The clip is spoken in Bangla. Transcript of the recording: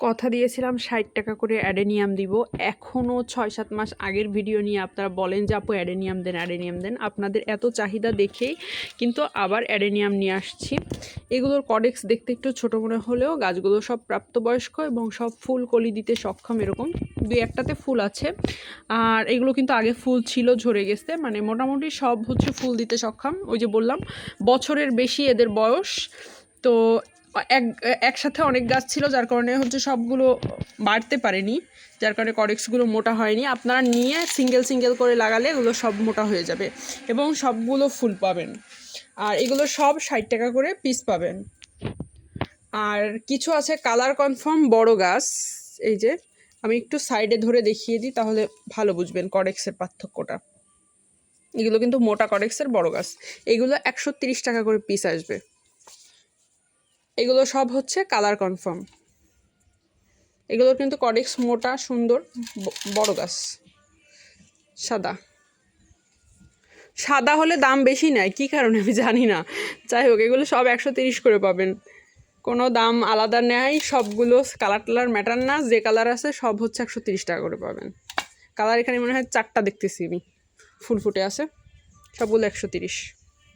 কথা দিয়েছিলাম ৬০ টাকা করে অ্যাডেনিয়াম দিব। এখনও ৬-৭ মাস আগের ভিডিও নিয়ে আপনারা বলেন যে আপু অ্যাডেনিয়াম দেন, অ্যাডেনিয়াম দেন। আপনাদের এত চাহিদা দেখেই কিন্তু আবার অ্যাডেনিয়াম নিয়ে আসছি। এগুলোর কডেক্স দেখতে একটু ছোটো মনে হলেও গাছগুলো সব প্রাপ্তবয়স্ক এবং সব ফুল কলি দিতে সক্ষম। এরকম ২-১টাতে ফুল আছে, আর এগুলো কিন্তু আগে ফুল ছিল, ঝরে গেছে। মানে মোটামুটি সব হচ্ছে ফুল দিতে সক্ষম। ওই যে বললাম বছরের বেশি এদের বয়স। তো একসাথে অনেক গাছ ছিল, যার কারণে হচ্ছে সবগুলো বাড়তে পারেনি, যার কারণে কডেক্সগুলো মোটা হয়নি। আপনারা নিয়ে সিঙ্গেল সিঙ্গেল করে লাগালে এগুলো সব মোটা হয়ে যাবে এবং সবগুলো ফুল পাবেন। আর এগুলো সব ৬০ টাকা করে পিস পাবেন। আর কিছু আছে কালার কনফার্ম বড় গাছ, এই যে আমি একটু সাইডে ধরে দেখিয়ে দিই, তাহলে ভালো বুঝবেন কডেক্সের পার্থক্যটা। এগুলো কিন্তু মোটা কডেক্সের বড় গাছ, এগুলো ১৩০ টাকা করে পিস আসবে। এগুলো সব হচ্ছে কালার কনফার্ম। এগুলোর কিন্তু কডেক্স মোটা, সুন্দর, বড় গাছ। সাদা সাদা হলে দাম বেশি নেয়, কী কারণে আমি জানি না। যাই হোক, এগুলো সব ১৩০ করে পাবেন, কোনো দাম আলাদা নেয়। সবগুলো কালার টালার ম্যাটার না, যে কালার আছে সব হচ্ছে ১৩০ টাকা করে পাবেন। কালার এখানে মনে হয় ৪টা দেখতেছি আমি, ফুল ফুটে আছে, সবগুলো ১৩০।